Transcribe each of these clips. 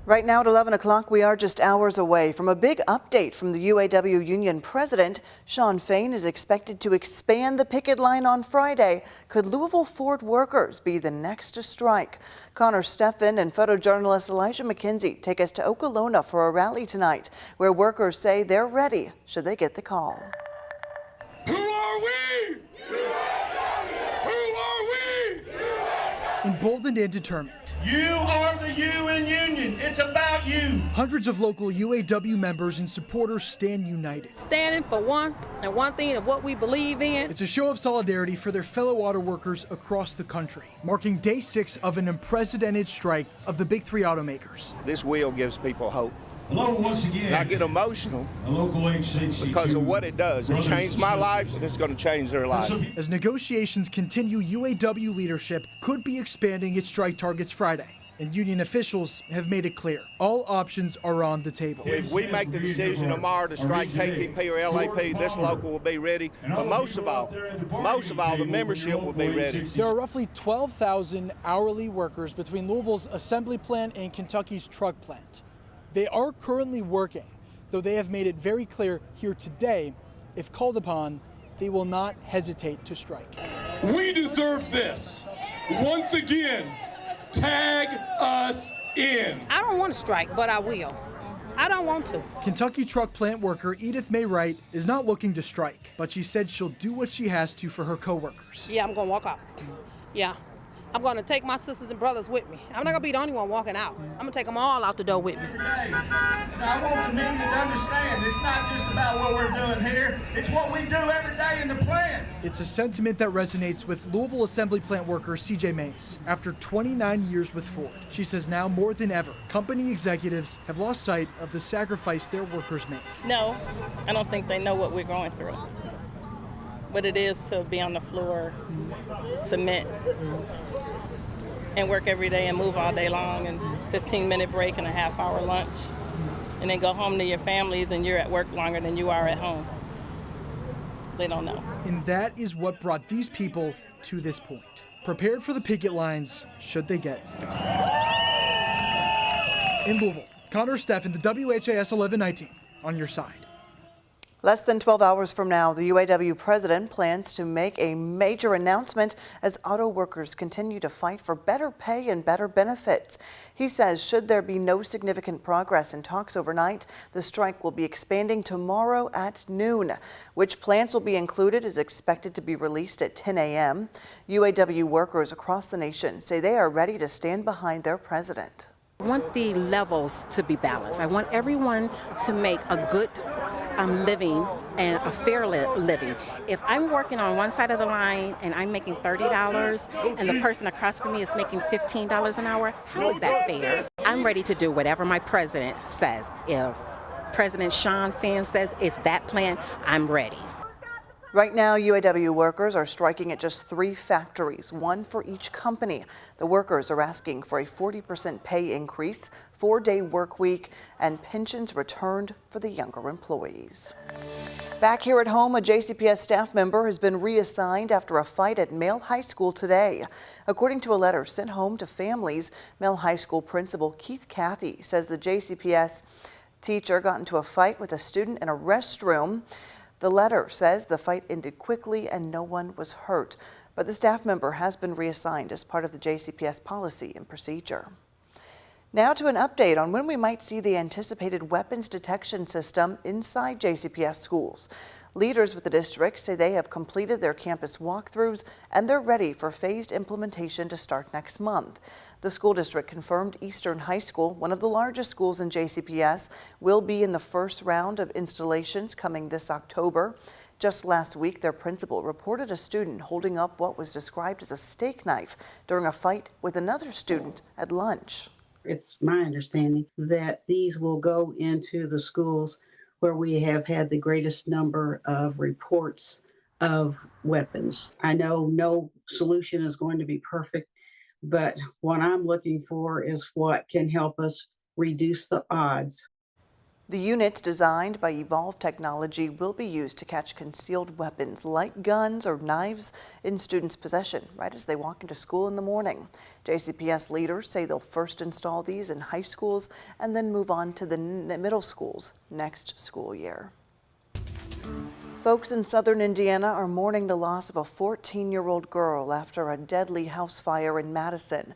Right now at 11 o'clock, we are just hours away from a big update from the UAW union president. Shawn Fain is expected to expand the picket line on Friday. Could Louisville Ford workers be the next to strike? Connor Steffen and photojournalist Elijah McKenzie take us to Okolona for a rally tonight, where workers say they're ready should they get the call. Who are we? Who are we? Emboldened and determined. You are the U in union. It's about you. Hundreds of local UAW members and supporters stand united. Standing for one thing of what we believe in. It's a show of solidarity for their fellow auto workers across the country, marking day 6 of an unprecedented strike of the big 3 automakers. This wheel gives people hope. Hello once again. And I get emotional because of what it does. It changed my life, and it's going to change their life. As negotiations continue, UAW leadership could be expanding its strike targets Friday. And union officials have made it clear all options are on the table. If we make the decision tomorrow to strike KPP or LAP, this local will be ready. But most of all, the membership will be ready. There are roughly 12,000 hourly workers between Louisville's assembly plant and Kentucky's truck plant. They are currently working, though they have made it very clear here today, if called upon, they will not hesitate to strike. We deserve this. Once again, tag us in. I don't want to strike, but I will. I don't want to. Kentucky truck plant worker Edith May Wright is not looking to strike, but she said she'll do what she has to for her coworkers. Yeah, I'm going to walk out. Yeah. I'm going to take my sisters and brothers with me. I'm not going to be the only one walking out. I'm going to take them all out the door with me. I want the media to understand it's not just about what we're doing here. It's what we do every day in the plant. It's a sentiment that resonates with Louisville assembly plant worker CJ Mays. After 29 years with Ford, she says now more than ever, company executives have lost sight of the sacrifice their workers make. No, I don't think they know what we're going through. What it is to be on the floor, submit, and work every day and move all day long, and 15-minute break and a half-hour lunch, and then go home to your families and you're at work longer than you are at home. They don't know. And that is what brought these people to this point. Prepared for the picket lines, should they get the call. In Louisville, Connor Steffen, the WHAS 1119, on your side. Less than 12 hours from now, the UAW president plans to make a major announcement as auto workers continue to fight for better pay and better benefits. He says should there be no significant progress in talks overnight, the strike will be expanding tomorrow at noon. Which plans will be included is expected to be released at 10 a.m. UAW workers across the nation say they are ready to stand behind their president. I want the levels to be balanced. I want everyone to make a good living and a fair living. If I'm working on one side of the line and I'm making $30 and the person across from me is making $15 an hour, how is that fair? I'm ready to do whatever my president says. If President Shawn Fain says it's that plan, I'm ready. Right now, UAW workers are striking at just 3 factories, one for each company. The workers are asking for a 40% pay increase, 4-day work week, and pensions returned for the younger employees. Back here at home, a JCPS staff member has been reassigned after a fight at Male High School today. According to a letter sent home to families, Male High School Principal Keith Cathy says the JCPS teacher got into a fight with a student in a restroom. The letter says the fight ended quickly and no one was hurt, but the staff member has been reassigned as part of the JCPS policy and procedure. Now to an update on when we might see the anticipated weapons detection system inside JCPS schools. Leaders with the district say they have completed their campus walkthroughs and they're ready for phased implementation to start next month. The school district confirmed Eastern High School, one of the largest schools in JCPS, will be in the first round of installations coming this October. Just last week, their principal reported a student holding up what was described as a steak knife during a fight with another student at lunch. It's my understanding that these will go into the schools where we have had the greatest number of reports of weapons. I know no solution is going to be perfect, but what I'm looking for is what can help us reduce the odds. The units designed by Evolve Technology will be used to catch concealed weapons like guns or knives in students' possession right as they walk into school in the morning. JCPS leaders say they'll first install these in high schools and then move on to the middle schools next school year. Folks in southern Indiana are mourning the loss of a 14-year-old girl after a deadly house fire in Madison.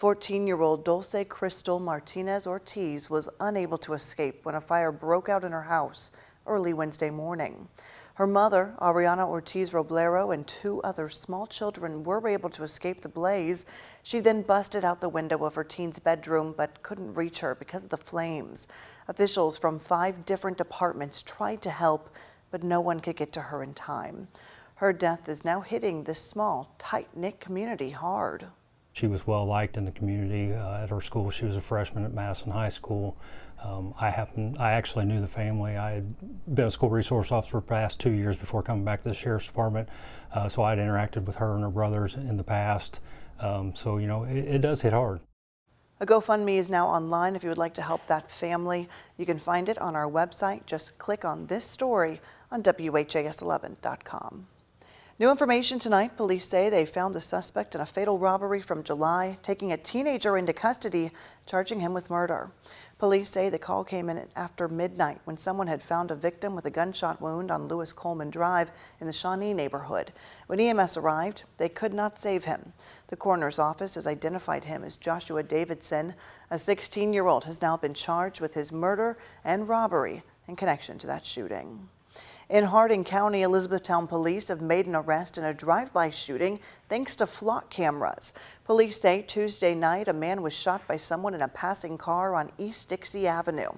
14-year-old Dulce Crystal Martinez Ortiz was unable to escape when a fire broke out in her house early Wednesday morning. Her mother, Ariana Ortiz Roblero, and 2 other small children were able to escape the blaze. She then busted out the window of her teen's bedroom but couldn't reach her because of the flames. Officials from 5 different departments tried to help, but no one could get to her in time. Her death is now hitting this small, tight-knit community hard. She was well liked in the community at her school. She was a freshman at Madison High School. I actually knew the family. I had been a school resource officer for the past 2 years before coming back to the sheriff's department. So I'd interacted with her and her brothers in the past. So, you know, it does hit hard. A GoFundMe is now online if you would like to help that family. You can find it on our website. Just click on this story on WHAS11.com. New information tonight. Police say they found the suspect in a fatal robbery from July, taking a teenager into custody, charging him with murder. Police say the call came in after midnight when someone had found a victim with a gunshot wound on Lewis Coleman Drive in the Shawnee neighborhood. When EMS arrived, they could not save him. The coroner's office has identified him as Joshua Davidson. A 16-year-old has now been charged with his murder and robbery in connection to that shooting. In Hardin County, Elizabethtown police have made an arrest in a drive-by shooting thanks to flock cameras. Police say Tuesday night a man was shot by someone in a passing car on East Dixie Avenue.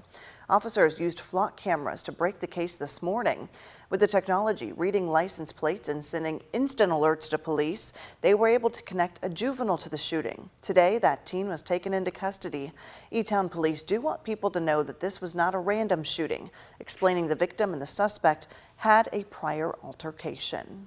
Officers used flock cameras to break the case this morning. With the technology reading license plates and sending instant alerts to police, they were able to connect a juvenile to the shooting. Today, that teen was taken into custody. E-Town police do want people to know that this was not a random shooting, explaining the victim and the suspect had a prior altercation.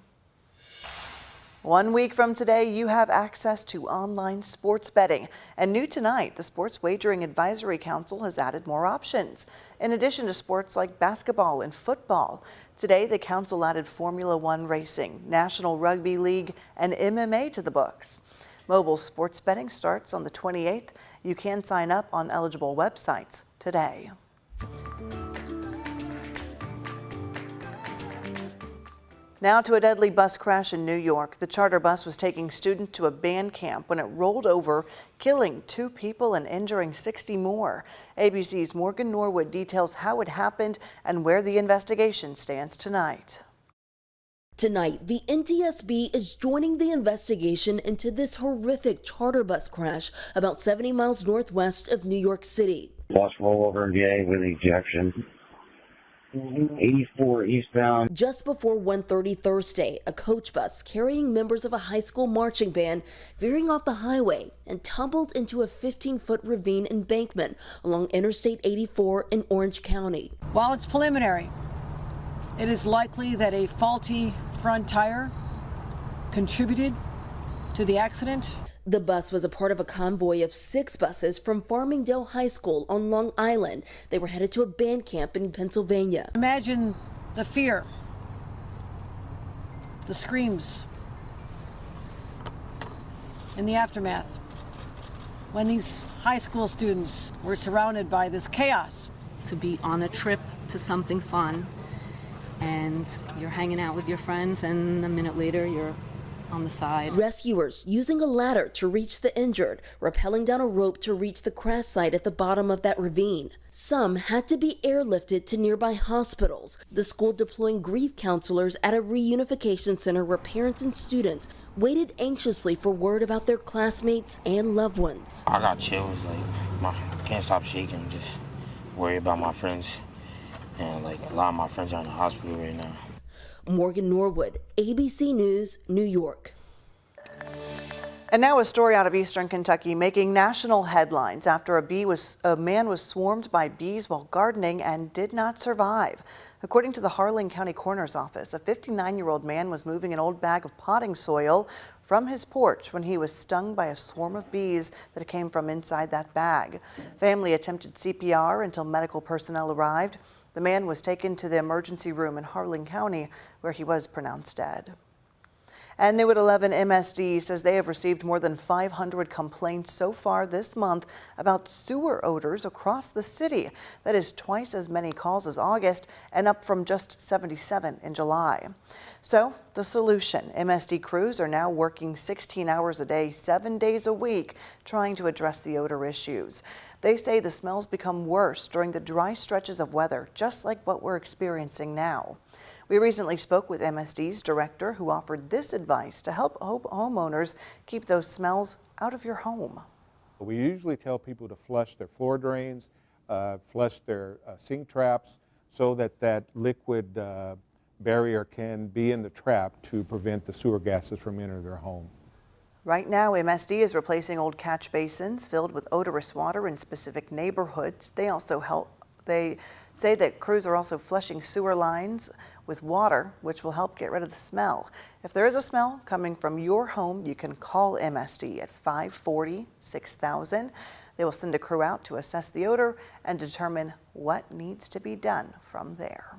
1 week from today, you have access to online sports betting. And new tonight, the Sports Wagering Advisory Council has added more options. In addition to sports like basketball and football, today the council added Formula One racing, National Rugby League, and MMA to the books. Mobile sports betting starts on the 28th. You can sign up on eligible websites today. Now to a deadly bus crash in New York. The charter bus was taking students to a band camp when it rolled over, killing 2 people and injuring 60 more. ABC's Morgan Norwood details how it happened and where the investigation stands tonight. Tonight, the NTSB is joining the investigation into this horrific charter bus crash about 70 miles northwest of New York City. Bus rollover with ejection. 84 eastbound. Just before 1:30 Thursday, a coach bus carrying members of a high school marching band veering off the highway and tumbled into a 15-foot ravine embankment along Interstate 84 in Orange County. While it's preliminary, it is likely that a faulty front tire contributed to the accident. The bus was a part of a convoy of 6 buses from Farmingdale High School on Long Island. They were headed to a band camp in Pennsylvania. Imagine the fear, the screams in the aftermath when these high school students were surrounded by this chaos. To be on a trip to something fun and you're hanging out with your friends and a minute later you're on the side. Rescuers using a ladder to reach the injured, rappelling down a rope to reach the crash site at the bottom of that ravine. Some had to be airlifted to nearby hospitals. The school deploying grief counselors at a reunification center where parents and students waited anxiously for word about their classmates and loved ones. I got chills, I can't stop shaking, just worry about my friends. And a lot of my friends are in the hospital right now. Morgan Norwood, ABC News, New York. And now a story out of eastern Kentucky making national headlines after a man was swarmed by bees while gardening and did not survive. According to the Harlan County Coroner's Office, a 59-year-old man was moving an old bag of potting soil from his porch when he was stung by a swarm of bees that came from inside that bag. Family attempted CPR until medical personnel arrived. The man was taken to the emergency room in Harlan County, where he was pronounced dead. And new at 11, MSD says they have received more than 500 complaints so far this month about sewer odors across the city. That is twice as many calls as August and up from just 77 in July. So the solution, MSD crews are now working 16 hours a day, 7 days a week, trying to address the odor issues. They say the smells become worse during the dry stretches of weather, just like what we're experiencing now. We recently spoke with MSD's director, who offered this advice to help homeowners keep those smells out of your home. We usually tell people to flush their floor drains, flush their sink traps, so that that liquid barrier can be in the trap to prevent the sewer gases from entering their home. Right now, MSD is replacing old catch basins filled with odorous water in specific neighborhoods. They say that crews are also flushing sewer lines with water, which will help get rid of the smell. If there is a smell coming from your home, you can call MSD at 540-6000. They will send a crew out to assess the odor and determine what needs to be done from there.